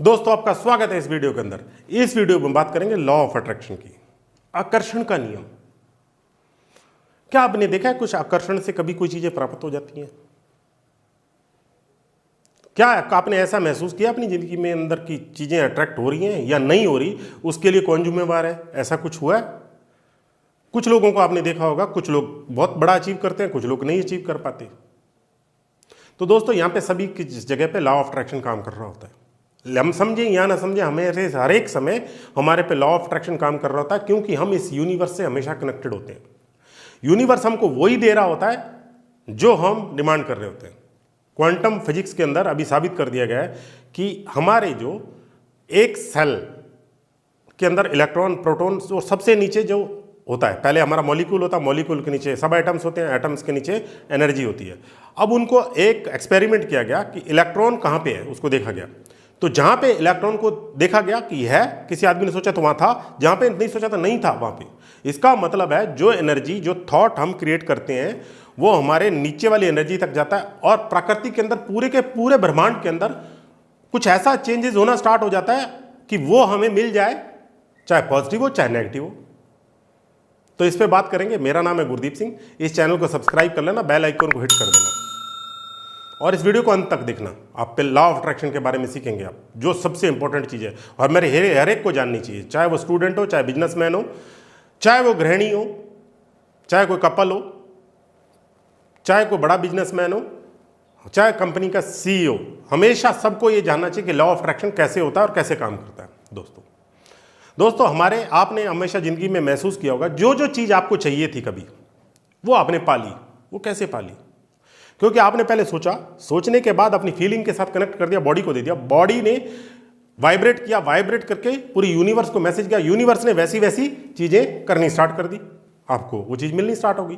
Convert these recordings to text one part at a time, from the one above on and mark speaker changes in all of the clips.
Speaker 1: दोस्तों आपका स्वागत है इस वीडियो के अंदर। इस वीडियो में बात करेंगे लॉ ऑफ अट्रैक्शन की, आकर्षण का नियम। क्या आपने देखा है कुछ आकर्षण से कभी कोई चीजें प्राप्त हो जाती हैं? क्या आपने ऐसा महसूस किया अपनी जिंदगी में अंदर की चीजें अट्रैक्ट हो रही हैं या नहीं हो रही, उसके लिए कौन जिम्मेवार है? ऐसा कुछ हुआ है? कुछ लोगों को आपने देखा होगा, कुछ लोग बहुत बड़ा अचीव करते हैं, कुछ लोग नहीं अचीव कर पाते। तो दोस्तों यहाँ पे सभी की जगह पे लॉ ऑफ अट्रैक्शन काम कर रहा होता है। हम समझें या ना समझें, हमें हर एक समय हमारे पे लॉ ऑफ अट्रैक्शन काम कर रहा होता है, क्योंकि हम इस यूनिवर्स से हमेशा कनेक्टेड होते हैं। यूनिवर्स हमको वही दे रहा होता है जो हम डिमांड कर रहे होते हैं। क्वांटम फिजिक्स के अंदर अभी साबित कर दिया गया है कि हमारे जो एक सेल के अंदर इलेक्ट्रॉन, प्रोटॉन और सबसे नीचे जो होता है, पहले हमारा मॉलिक्यूल होता है, मॉलिक्यूल के नीचे सब एटम्स होते हैं, एटम्स के नीचे एनर्जी होती है। अब उनको एक एक्सपेरिमेंट किया गया कि इलेक्ट्रॉन कहाँ पे है, उसको देखा गया। तो जहां पे इलेक्ट्रॉन को देखा गया कि है, किसी आदमी ने सोचा तो वहां था, जहां पे नहीं सोचा तो नहीं था वहां पे। इसका मतलब है जो एनर्जी, जो थॉट हम क्रिएट करते हैं वो हमारे नीचे वाली एनर्जी तक जाता है और प्रकृति के अंदर, पूरे के पूरे ब्रह्मांड के अंदर कुछ ऐसा चेंजेस होना स्टार्ट हो जाता है कि वो हमें मिल जाए, चाहे पॉजिटिव हो चाहे नेगेटिव हो। तो इस पे बात करेंगे। मेरा नाम है गुरदीप सिंह। इस चैनल को सब्सक्राइब कर लेना, बेल आइकन को हिट कर देना और इस वीडियो को अंत तक देखना। आप पे लॉ ऑफ अट्रैक्शन के बारे में सीखेंगे आप, जो सबसे इंपॉर्टेंट चीज़ है और मेरे हर एक को जाननी चाहिए, चाहे वो स्टूडेंट हो, चाहे बिजनेसमैन हो, चाहे वो गृहिणी हो, चाहे कोई कपल हो, चाहे कोई बड़ा बिजनेसमैन हो, चाहे कंपनी का CEO। हमेशा सबको ये जानना चाहिए कि लॉ ऑफ अट्रैक्शन कैसे होता है और कैसे काम करता है। दोस्तों हमारे, आपने हमेशा जिंदगी में महसूस किया होगा, जो जो चीज़ आपको चाहिए थी कभी, वो आपने पाली। वो कैसे पाली? क्योंकि आपने पहले सोचा, सोचने के बाद अपनी फीलिंग के साथ कनेक्ट कर दिया, बॉडी को दे दिया, बॉडी ने वाइब्रेट किया, वाइब्रेट करके पूरी यूनिवर्स को मैसेज किया, यूनिवर्स ने वैसी वैसी चीज़ें करनी स्टार्ट कर दी, आपको वो चीज़ मिलनी स्टार्ट होगी।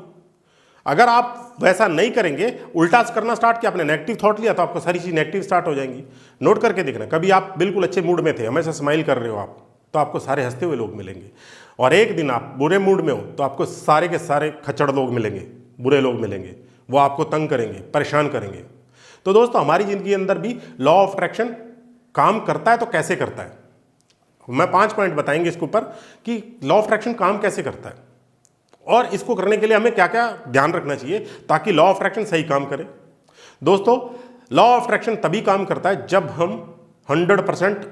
Speaker 1: अगर आप वैसा नहीं करेंगे, उल्टा करना स्टार्ट किया, आपने नेगेटिव थॉट लिया, तो आपको सारी चीज़ नेगेटिव स्टार्ट हो जाएंगी। नोट करके देखना, कभी आप बिल्कुल अच्छे मूड में थे, हमेशा स्माइल कर रहे हो आप, तो आपको सारे हंसते हुए लोग मिलेंगे। और एक दिन आप बुरे मूड में हो तो आपको सारे के सारे खच्चड़ लोग मिलेंगे, बुरे लोग मिलेंगे, वो आपको तंग करेंगे, परेशान करेंगे। तो दोस्तों हमारी जिंदगी के अंदर भी लॉ ऑफ अट्रैक्शन काम करता है। तो कैसे करता है, मैं 5 पॉइंट बताएंगे इसके ऊपर कि लॉ ऑफ अट्रैक्शन काम कैसे करता है और इसको करने के लिए हमें क्या क्या ध्यान रखना चाहिए ताकि लॉ ऑफ अट्रैक्शन सही काम करे। दोस्तों लॉ ऑफ अट्रैक्शन तभी काम करता है जब हम 100%,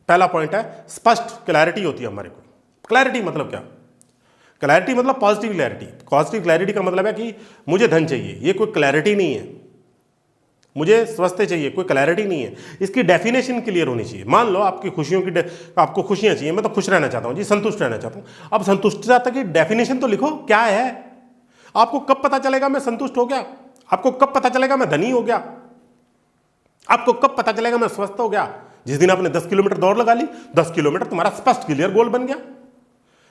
Speaker 1: पहला पॉइंट है, स्पष्ट क्लैरिटी होती है हमारे को। क्लैरिटी मतलब क्या? क्लैरिटी मतलब पॉजिटिव क्लैरिटी। पॉजिटिव क्लैरिटी का मतलब है कि मुझे धन चाहिए, ये कोई क्लैरिटी नहीं है। मुझे स्वास्थ्य चाहिए, कोई क्लैरिटी नहीं है। इसकी डेफिनेशन क्लियर होनी चाहिए। मान लो आपकी खुशियों की, आपको खुशियां चाहिए, मैं तो खुश रहना चाहता हूं जी, संतुष्ट रहना चाहता हूं। अब संतुष्टता की डेफिनेशन तो लिखो, क्या है? आपको कब पता चलेगा मैं संतुष्ट हो गया? आपको कब पता चलेगा मैं धनी हो गया? आपको कब पता चलेगा मैं स्वस्थ हो गया? जिस दिन आपने 10 किलोमीटर दौड़ लगा ली, 10 किलोमीटर तुम्हारा स्पष्ट क्लियर गोल बन गया।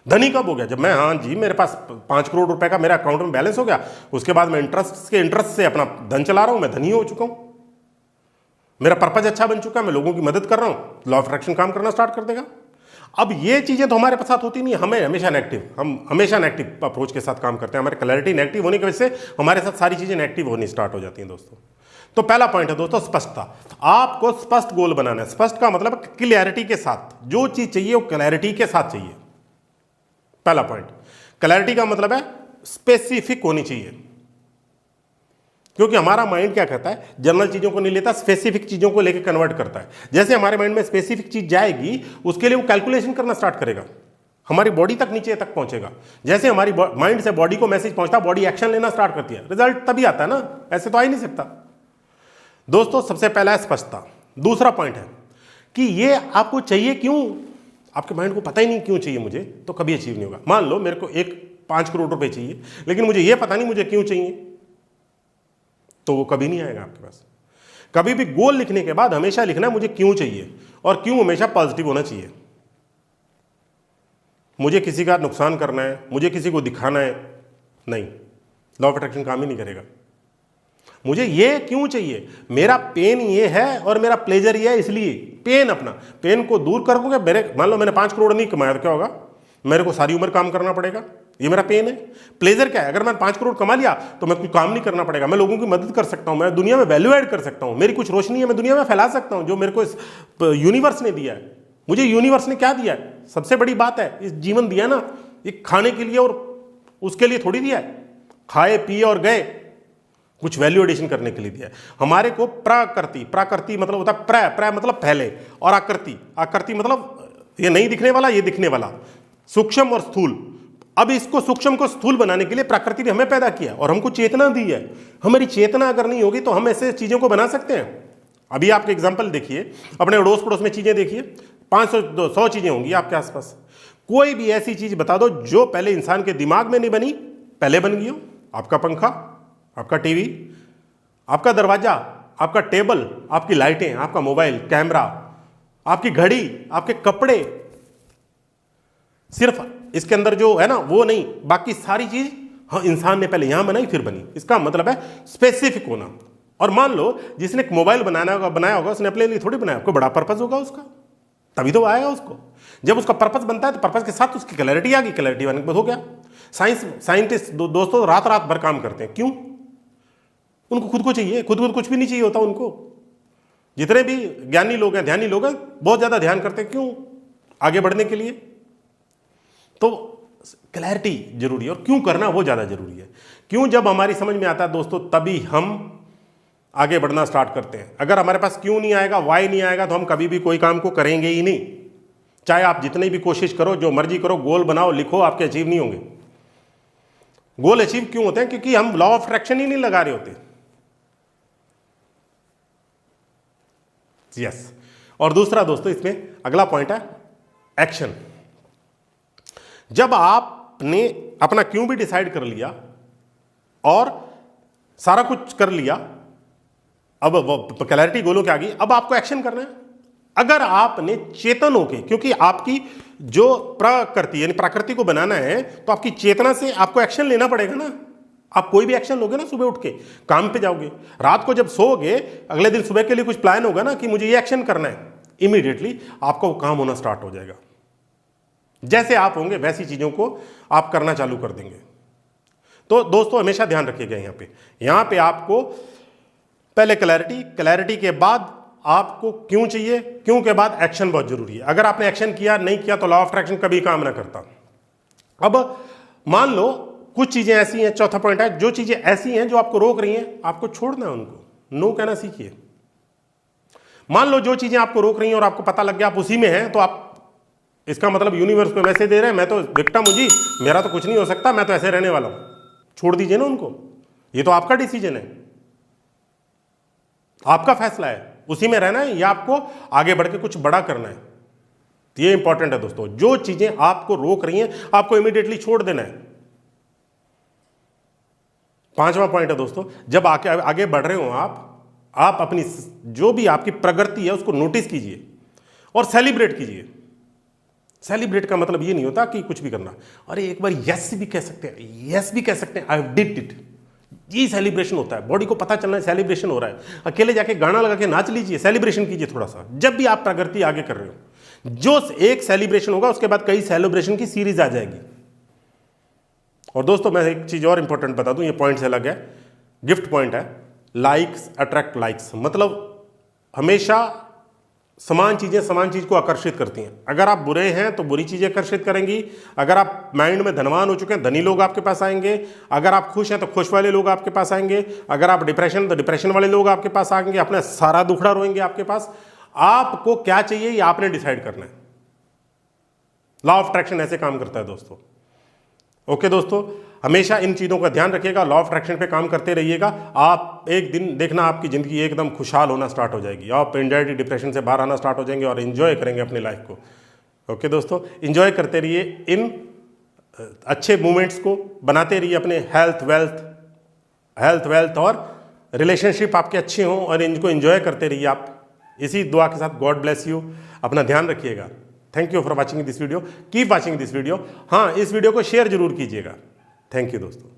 Speaker 1: धनी कब हो गया? जब मैं, हाँ जी, मेरे पास 5 करोड़ रुपए का मेरा अकाउंट में बैलेंस हो गया, उसके बाद मैं इंटरेस्ट से अपना धन चला रहा हूं, मैं धनी हो चुका हूं, मेरा पर्पज अच्छा बन चुका है, मैं लोगों की मदद कर रहा हूं, लॉ ऑफ अट्रैक्शन काम करना स्टार्ट कर देगा। अब ये चीजें तो हमारे साथ होती नहीं, हम हमेशा नेगेटिव अप्रोच के साथ काम करते हैं। हमारी क्लैरिटी नेगेटिव होने की वजह से हमारे साथ सारी चीजें नेगेटिव होनी स्टार्ट हो जाती हैं। दोस्तों तो पहला पॉइंट है दोस्तों स्पष्टता। आपको स्पष्ट गोल बनाना है। स्पष्ट का मतलब क्लैरिटी के साथ, जो चीज चाहिए वो क्लैरिटी के साथ चाहिए। पहला पॉइंट, क्लैरिटी का मतलब है स्पेसिफिक होनी चाहिए, क्योंकि हमारा माइंड क्या करता है, जनरल चीजों को नहीं लेता, स्पेसिफिक चीजों को लेकर कन्वर्ट करता है। जैसे हमारे माइंड में स्पेसिफिक चीज जाएगी, उसके लिए वो कैलकुलेशन करना स्टार्ट करेगा, हमारी बॉडी तक, नीचे तक पहुंचेगा। जैसे हमारी माइंड से बॉडी को मैसेज पहुंचता, बॉडी एक्शन लेना स्टार्ट करती है, रिजल्ट तभी आता है ना, ऐसे तो आ ही नहीं सकता। दोस्तों सबसे पहला है स्पष्टता। दूसरा पॉइंट है कि ये आपको चाहिए क्यों। आपके माइंड को पता ही नहीं क्यों चाहिए मुझे, तो कभी अचीव नहीं होगा। मान लो मेरे को 5 करोड़ रुपए चाहिए, लेकिन मुझे ये पता नहीं मुझे क्यों चाहिए, तो वो कभी नहीं आएगा आपके पास। कभी भी गोल लिखने के बाद हमेशा लिखना है मुझे क्यों चाहिए, और क्यों हमेशा पॉजिटिव होना चाहिए। मुझे किसी का नुकसान करना है, मुझे किसी को दिखाना है, नहीं, लॉ ऑफ अट्रैक्शन काम ही नहीं करेगा। मुझे ये क्यों चाहिए, मेरा पेन ये है और मेरा प्लेजर ये है, इसलिए पेन, अपना पेन को दूर करोगे। मेरे, मान लो मैंने 5 करोड़ नहीं कमाया तो क्या होगा, मेरे को सारी उम्र काम करना पड़ेगा, ये मेरा पेन है। प्लेजर क्या है? अगर मैंने 5 करोड़ कमा लिया तो मैं कुछ काम नहीं करना पड़ेगा, मैं लोगों की मदद कर सकता हूं, मैं दुनिया में वैल्यू ऐड कर सकता हूं, मेरी कुछ रोशनी है, मैं दुनिया में फैला सकता हूं जो मेरे को इस यूनिवर्स ने दिया है। मुझे यूनिवर्स ने क्या दिया है? सबसे बड़ी बात है, इस जीवन दिया ना, ये खाने के लिए और उसके लिए थोड़ी दिया है, खाए पिए और गए, कुछ वैल्यू एडिशन करने के लिए दिया है हमारे को। प्राकृति, प्राकृति मतलब होता है प्र मतलब पहले, और आकृति, आकृति मतलब ये नहीं दिखने वाला, ये दिखने वाला, सूक्ष्म और स्थूल। अब इसको सूक्ष्म को स्थूल बनाने के लिए प्रकृति ने हमें पैदा किया और हमको चेतना दी है। हमारी चेतना अगर नहीं होगी तो हम ऐसे चीजों को बना सकते हैं? अभी आपके एग्जाम्पल देखिए, अपने अड़ोस पड़ोस में चीजें देखिए, 500-100 चीजें होंगी आपके आसपास। कोई भी ऐसी चीज बता दो जो पहले इंसान के दिमाग में नहीं बनी, पहले बन गई हो। आपका पंखा, आपका टीवी, आपका दरवाजा, आपका टेबल, आपकी लाइटें, आपका मोबाइल, कैमरा, आपकी घड़ी, आपके कपड़े, सिर्फ इसके अंदर जो है ना वो नहीं, बाकी सारी चीज हाँ इंसान ने पहले यहां बनाई फिर बनी। इसका मतलब है स्पेसिफिक होना। और मान लो जिसने एक मोबाइल बनाया होगा उसने अपने लिए थोड़ी बनाया, कोई बड़ा पर्पस होगा उसका, तभी तो आएगा उसको। जब उसका पर्पस बनता है तो पर्पस के साथ उसकी क्लैरिटी आ गई, क्लैरिटी बनने के बाद हो गया। साइंटिस्ट दोस्तों रात रात भर काम करते हैं, क्यों? उनको खुद को चाहिए, खुद को कुछ भी नहीं चाहिए होता उनको। जितने भी ज्ञानी लोग हैं, ध्यानी लोग हैं, बहुत ज्यादा ध्यान करते हैं, क्यों? आगे बढ़ने के लिए। तो क्लैरिटी जरूरी है, और क्यों करना वो ज्यादा जरूरी है। क्यों जब हमारी समझ में आता है दोस्तों, तभी हम आगे बढ़ना स्टार्ट करते हैं। अगर हमारे पास क्यों नहीं आएगा, वाई नहीं आएगा, तो हम कभी भी कोई काम को करेंगे ही नहीं। चाहे आप जितनी भी कोशिश करो, जो मर्जी करो, गोल बनाओ, लिखो, आपके अचीव नहीं होंगे। गोल अचीव क्यों होते हैं? क्योंकि हम लॉ ऑफ अट्रैक्शन ही नहीं लगा रहे होते। यस। और दूसरा दोस्तों इसमें अगला पॉइंट है एक्शन। जब आपने अपना क्यों भी डिसाइड कर लिया और सारा कुछ कर लिया, अब क्लैरिटी गोलों के आ गई, अब आपको एक्शन करना है। अगर आपने चेतन होके, क्योंकि आपकी जो प्रकृति यानी प्रकृति को बनाना है, तो आपकी चेतना से आपको एक्शन लेना पड़ेगा ना। आप कोई भी एक्शन लोगे ना, सुबह उठ के काम पे जाओगे, रात को जब सोओगे, अगले दिन सुबह के लिए कुछ प्लान होगा ना कि मुझे ये एक्शन करना है, इमीडिएटली आपका वो काम होना स्टार्ट हो जाएगा। जैसे आप होंगे वैसी चीजों को आप करना चालू कर देंगे। तो दोस्तों हमेशा ध्यान रखिएगा, यहां पे आपको पहले क्लैरिटी के बाद आपको क्यों चाहिए, क्यों के बाद एक्शन बहुत जरूरी है। अगर आपने एक्शन किया नहीं किया तो लॉ ऑफ अट्रैक्शन कभी काम ना करता। अब मान लो कुछ चीजें ऐसी हैं, चौथा पॉइंट है, जो चीजें ऐसी हैं जो आपको रोक रही हैं, आपको छोड़ना है उनको, नो कहना सीखिए। मान लो जो चीजें आपको रोक रही हैं और आपको पता लग गया आप उसी में हैं, तो आप इसका मतलब यूनिवर्स को मैसेज दे रहे हैं, मैं तो विक्टिम हूं जी, मेरा तो कुछ नहीं हो सकता, मैं तो ऐसे रहने वाला हूं। छोड़ दीजिए ना उनको, ये तो आपका डिसीजन है, आपका फैसला है, उसी में रहना है या आपको आगे बढ़ के कुछ बड़ा करना है। ये इंपॉर्टेंट है दोस्तों, जो चीजें आपको रोक रही हैं आपको इमीडिएटली छोड़ देना है। पांचवा पॉइंट है दोस्तों, जब आगे बढ़ रहे हो आप अपनी जो भी आपकी प्रगति है उसको नोटिस कीजिए और सेलिब्रेट कीजिए। सेलिब्रेट का मतलब ये नहीं होता कि कुछ भी करना, अरे एक बार यस भी कह सकते हैं, यस भी कह सकते हैं, आई डिड इट, ये सेलिब्रेशन होता है। बॉडी को पता चलना है सेलिब्रेशन हो रहा है। अकेले जाके गाना लगा के नाच लीजिए, सेलिब्रेशन कीजिए थोड़ा सा। जब भी आप प्रगति आगे कर रहे हो, जो एक सेलिब्रेशन होगा उसके बाद कई सेलिब्रेशन की सीरीज आ जाएगी। और दोस्तों मैं एक चीज और इंपॉर्टेंट बता दूं, ये पॉइंट से अलग है, गिफ्ट पॉइंट है, लाइक्स अट्रैक्ट लाइक्स। मतलब हमेशा समान चीजें समान चीज को आकर्षित करती हैं। अगर आप बुरे हैं तो बुरी चीजें आकर्षित करेंगी, अगर आप माइंड में धनवान हो चुके हैं धनी लोग आपके पास आएंगे, अगर आप खुश हैं तो खुश वाले लोग आपके पास आएंगे, अगर आप डिप्रेशन तो डिप्रेशन वाले लोग आपके पास आएंगे, अपना सारा दुखड़ा रोएंगे आपके पास। आपको क्या चाहिए ये आपने डिसाइड करना है। लॉ ऑफ अट्रैक्शन ऐसे काम करता है दोस्तों। ओके दोस्तों, हमेशा इन चीज़ों का ध्यान रखिएगा, लॉ ऑफ अट्रैक्शन पे काम करते रहिएगा। आप एक दिन देखना आपकी ज़िंदगी एकदम खुशहाल होना स्टार्ट हो जाएगी, आप एंजाइटी डिप्रेशन से बाहर आना स्टार्ट हो जाएंगे और एंजॉय करेंगे अपनी लाइफ को। ओके दोस्तों, एंजॉय करते रहिए, इन अच्छे मोमेंट्स को बनाते रहिए। अपने हेल्थ वेल्थ और रिलेशनशिप आपके अच्छे हों और इनको एंजॉय करते रहिए आप। इसी दुआ के साथ गॉड ब्लेस यू, अपना ध्यान रखिएगा। Thank you for watching this video, keep watching this video. हाँ, इस वीडियो को शेयर जरूर कीजिएगा। थैंक यू दोस्तों।